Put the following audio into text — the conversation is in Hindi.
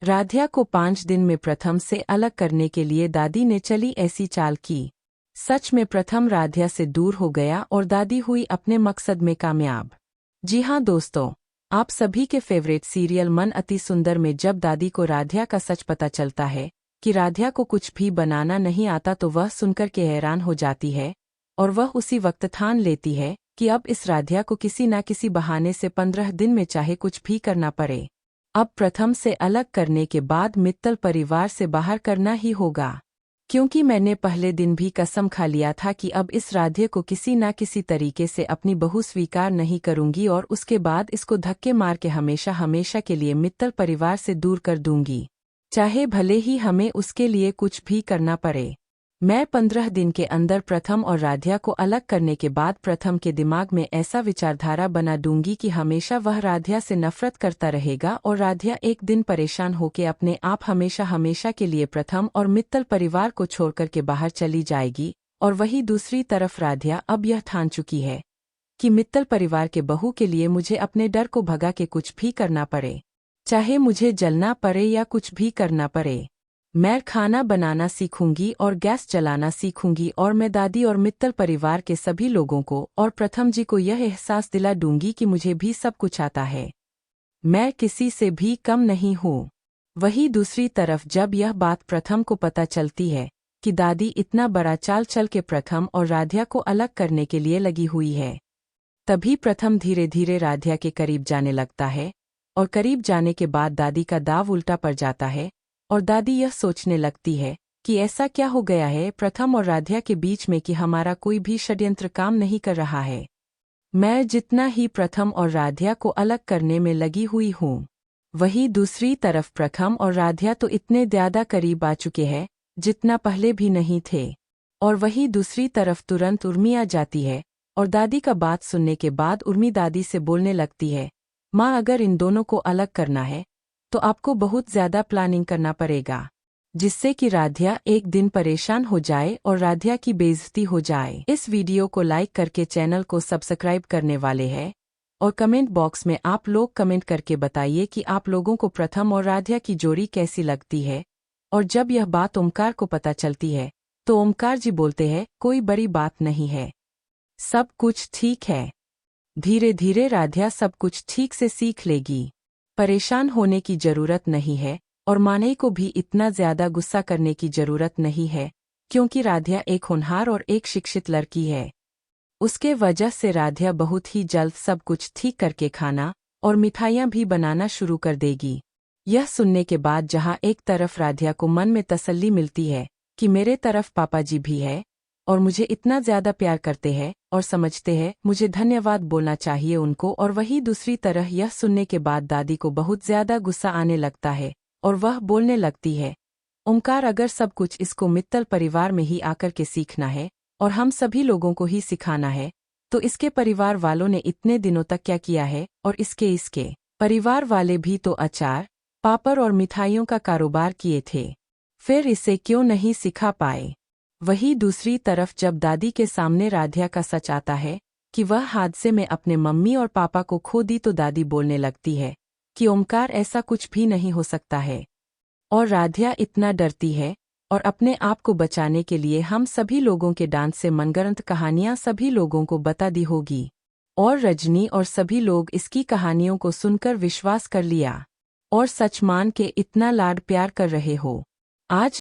राधिया को 5 दिन में प्रथम से अलग करने के लिए दादी ने चली ऐसी चाल की। सच में प्रथम राधिया से दूर हो गया और दादी हुई अपने मकसद में कामयाब। जी हाँ दोस्तों, आप सभी के फेवरेट सीरियल मन अति सुंदर में जब दादी को राधिया का सच पता चलता है कि राधिया को कुछ भी बनाना नहीं आता तो वह सुनकर के हैरान हो जाती है और वह उसी वक्त ठान लेती है कि अब इस राधिया को किसी न किसी बहाने से 15 दिन में चाहे कुछ भी करना पड़े। अब प्रथम से अलग करने के बाद मित्तल परिवार से बाहर करना ही होगा, क्योंकि मैंने पहले दिन भी कसम खा लिया था कि अब इस राधिया को किसी न किसी तरीके से अपनी बहू स्वीकार नहीं करूंगी और उसके बाद इसको धक्के मार के हमेशा हमेशा के लिए मित्तल परिवार से दूर कर दूंगी, चाहे भले ही हमें उसके लिए कुछ भी करना पड़े। मैं 15 दिन के अंदर प्रथम और राधिया को अलग करने के बाद प्रथम के दिमाग में ऐसा विचारधारा बना दूंगी कि हमेशा वह राधिया से नफरत करता रहेगा और राधिया एक दिन परेशान होकर अपने आप हमेशा हमेशा के लिए प्रथम और मित्तल परिवार को छोड़कर के बाहर चली जाएगी। और वहीं दूसरी तरफ राधिया अब यह ठान चुकी है कि मित्तल परिवार के बहू के लिए मुझे अपने डर को भगा के कुछ भी करना पड़े, चाहे मुझे जलना पड़े या कुछ भी करना पड़े। मैं खाना बनाना सीखूंगी और गैस जलाना सीखूंगी और मैं दादी और मित्तल परिवार के सभी लोगों को और प्रथम जी को यह एहसास दिला दूंगी कि मुझे भी सब कुछ आता है, मैं किसी से भी कम नहीं हूँ। वहीं दूसरी तरफ जब यह बात प्रथम को पता चलती है कि दादी इतना बड़ा चाल चल के प्रथम और राधिया को अलग करने के लिए लगी हुई है, तभी प्रथम धीरे धीरे राधिया के करीब जाने लगता है और करीब जाने के बाद दादी का दाव उल्टा पड़ जाता है और दादी यह सोचने लगती है कि ऐसा क्या हो गया है प्रथम और राधिया के बीच में कि हमारा कोई भी षड्यंत्र काम नहीं कर रहा है। मैं जितना ही प्रथम और राधिया को अलग करने में लगी हुई हूँ, वहीं दूसरी तरफ प्रथम और राधिया तो इतने ज़्यादा करीब आ चुके हैं जितना पहले भी नहीं थे। और वहीं दूसरी तरफ तुरंत उर्मी आ जाती है और दादी का बात सुनने के बाद उर्मी दादी से बोलने लगती है, माँ अगर इन दोनों को अलग करना है तो आपको बहुत ज़्यादा प्लानिंग करना पड़ेगा, जिससे कि राधिया एक दिन परेशान हो जाए और राधिया की बेइज्जती हो जाए। इस वीडियो को लाइक करके चैनल को सब्सक्राइब करने वाले हैं और कमेंट बॉक्स में आप लोग कमेंट करके बताइए कि आप लोगों को प्रथम और राधिया की जोड़ी कैसी लगती है। और जब यह बात ओमकार को पता चलती है तो ओमकार जी बोलते हैं, कोई बड़ी बात नहीं है, सब कुछ ठीक है, धीरे धीरे राधिया सब कुछ ठीक से सीख लेगी, परेशान होने की जरूरत नहीं है और माने को भी इतना ज्यादा गुस्सा करने की जरूरत नहीं है, क्योंकि राधिया एक होनहार और एक शिक्षित लड़की है। उसके वजह से राधिया बहुत ही जल्द सब कुछ ठीक करके खाना और मिठाइयाँ भी बनाना शुरू कर देगी। यह सुनने के बाद जहाँ एक तरफ राधिया को मन में तसल्ली मिलती है कि मेरे तरफ पापा जी भी है और मुझे इतना ज्यादा प्यार करते हैं और समझते हैं, मुझे धन्यवाद बोलना चाहिए उनको, और वहीं दूसरी तरह यह सुनने के बाद दादी को बहुत ज्यादा गुस्सा आने लगता है और वह बोलने लगती है, ओमकार अगर सब कुछ इसको मित्तल परिवार में ही आकर के सीखना है और हम सभी लोगों को ही सिखाना है तो इसके परिवार वालों ने इतने दिनों तक क्या किया है और इसके परिवार वाले भी तो अचार, पापड़ और मिठाइयों का कारोबार किए थे, फिर इसे क्यों नहीं सिखा पाए। वहीं दूसरी तरफ जब दादी के सामने राधिया का सच आता है कि वह हादसे में अपने मम्मी और पापा को खो दी तो दादी बोलने लगती है कि ओमकार ऐसा कुछ भी नहीं हो सकता है और राधिया इतना डरती है और अपने आप को बचाने के लिए हम सभी लोगों के डांस से मनगढ़ंत कहानियां सभी लोगों को बता दी होगी और रजनी और सभी लोग इसकी कहानियों को सुनकर विश्वास कर लिया और सच मान के इतना लाड प्यार कर रहे हो। आज